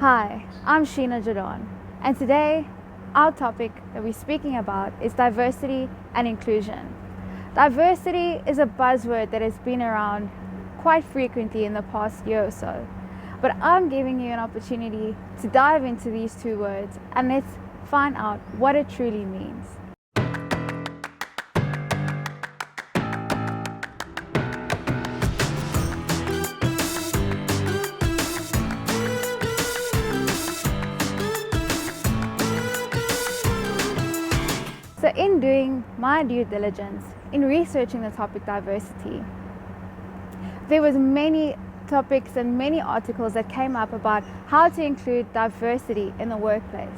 Hi, I'm Sheena Jadon, and today our topic that we're speaking about is diversity and inclusion. Diversity is a buzzword that has been around quite frequently in the past year or so, but I'm giving you an opportunity to dive into these two words and let's find out what it truly means. So in doing my due diligence, in researching the topic diversity, there was many topics and many articles that came up about how to include diversity in the workplace.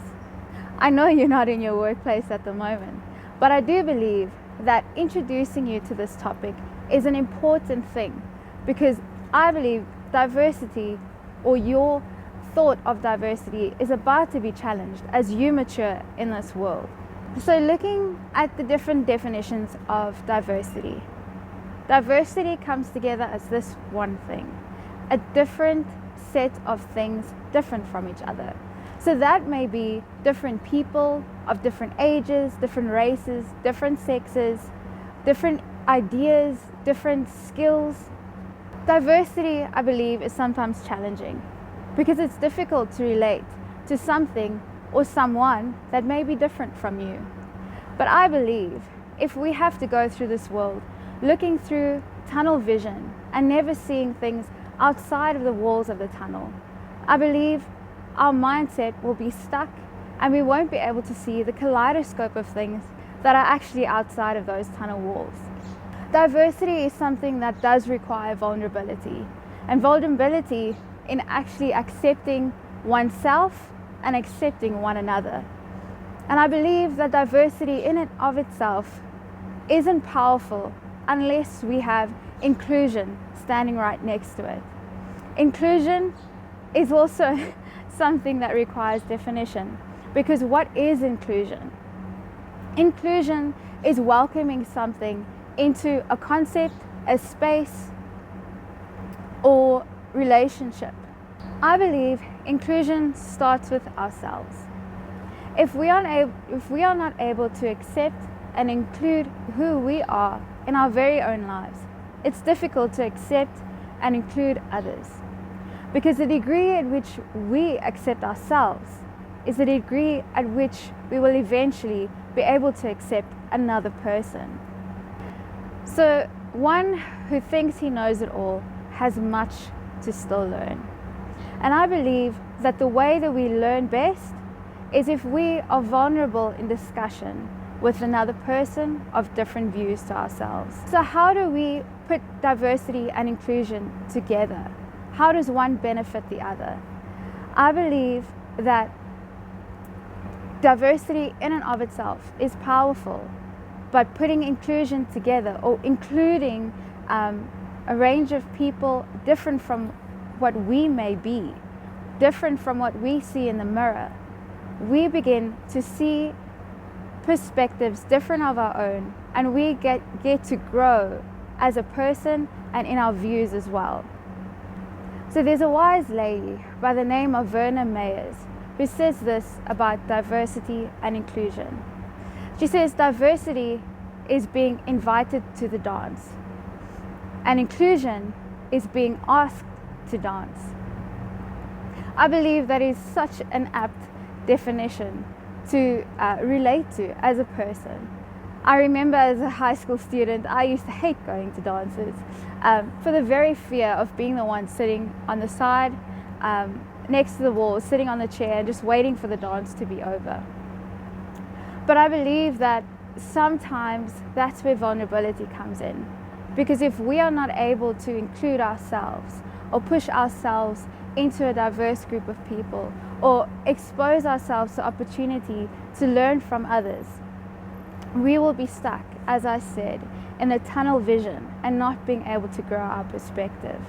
I know you're not in your workplace at the moment, but I do believe that introducing you to this topic is an important thing because I believe diversity, or your thought of diversity, is about to be challenged as you mature in this world. So looking at the different definitions of diversity, diversity comes together as this one thing, a different set of things different from each other. So that may be different people of different ages, different races, different sexes, different ideas, different skills. Diversity, I believe, is sometimes challenging because it's difficult to relate to something or someone that may be different from you. But I believe if we have to go through this world looking through tunnel vision and never seeing things outside of the walls of the tunnel, I believe our mindset will be stuck and we won't be able to see the kaleidoscope of things that are actually outside of those tunnel walls. Diversity is something that does require vulnerability, and vulnerability in actually accepting oneself and accepting one another. And I believe that diversity in and of itself isn't powerful unless we have inclusion standing right next to it. Inclusion is also something that requires definition, because what is inclusion? Inclusion is welcoming something into a concept, a space, or relationship. I believe inclusion starts with ourselves. If we are not able to accept and include who we are in our very own lives, it's difficult to accept and include others. Because the degree at which we accept ourselves is the degree at which we will eventually be able to accept another person. So one who thinks he knows it all has much to still learn. And I believe that the way that we learn best is if we are vulnerable in discussion with another person of different views to ourselves. So how do we put diversity and inclusion together? How does one benefit the other? I believe that diversity in and of itself is powerful, but putting inclusion together, or including a range of people different from what we may be, different from what we see in the mirror, we begin to see perspectives different of our own, and we get to grow as a person and in our views as well. So there's a wise lady by the name of Verna Myers who says this about diversity and inclusion. She says diversity is being invited to the dance, and inclusion is being asked to dance. I believe that is such an apt definition to relate to as a person. I remember as a high school student, I used to hate going to dances for the very fear of being the one sitting on the side next to the wall, sitting on the chair, just waiting for the dance to be over. But I believe that sometimes that's where vulnerability comes in, because if we are not able to include ourselves or push ourselves into a diverse group of people, or expose ourselves to opportunity to learn from others, we will be stuck, as I said, in a tunnel vision and not being able to grow our perspective.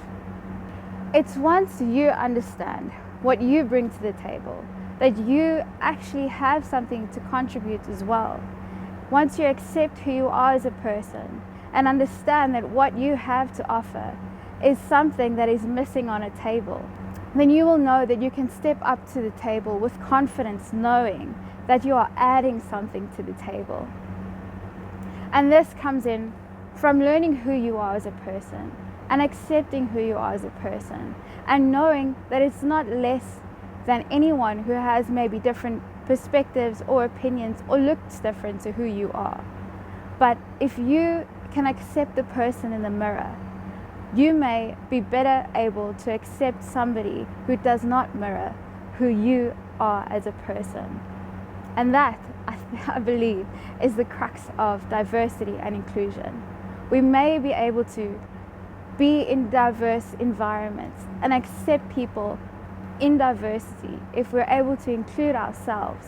It's once you understand what you bring to the table that you actually have something to contribute as well. Once you accept who you are as a person and understand that what you have to offer is something that is missing on a table, then you will know that you can step up to the table with confidence, knowing that you are adding something to the table. And this comes in from learning who you are as a person and accepting who you are as a person, and knowing that it's not less than anyone who has maybe different perspectives or opinions or looks different to who you are. But if you can accept the person in the mirror, you may be better able to accept somebody who does not mirror who you are as a person. And that, I believe, is the crux of diversity and inclusion. We may be able to be in diverse environments and accept people in diversity if we're able to include ourselves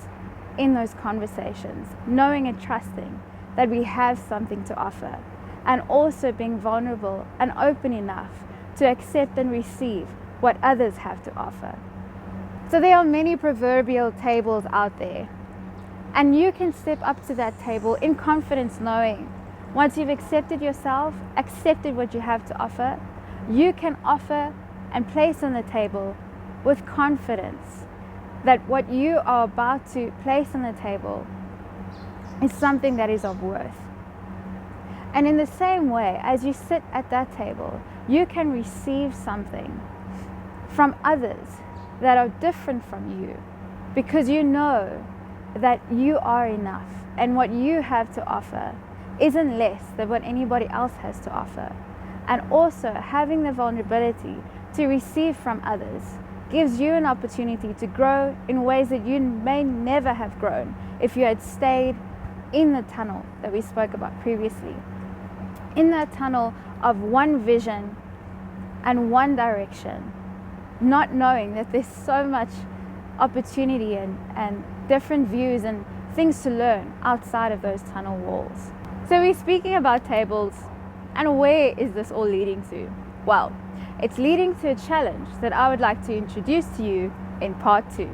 in those conversations, knowing and trusting that we have something to offer, and also being vulnerable and open enough to accept and receive what others have to offer. So there are many proverbial tables out there, and you can step up to that table in confidence, knowing once you've accepted yourself, accepted what you have to offer, you can offer and place on the table with confidence that what you are about to place on the table is something that is of worth. And in the same way, as you sit at that table, you can receive something from others that are different from you, because you know that you are enough and what you have to offer isn't less than what anybody else has to offer. And also having the vulnerability to receive from others gives you an opportunity to grow in ways that you may never have grown if you had stayed in the tunnel that we spoke about previously. In that tunnel of one vision and one direction, not knowing that there's so much opportunity and different views and things to learn outside of those tunnel walls. So we're speaking about tables, and where is this all leading to? Well, it's leading to a challenge that I would like to introduce to you in part 2.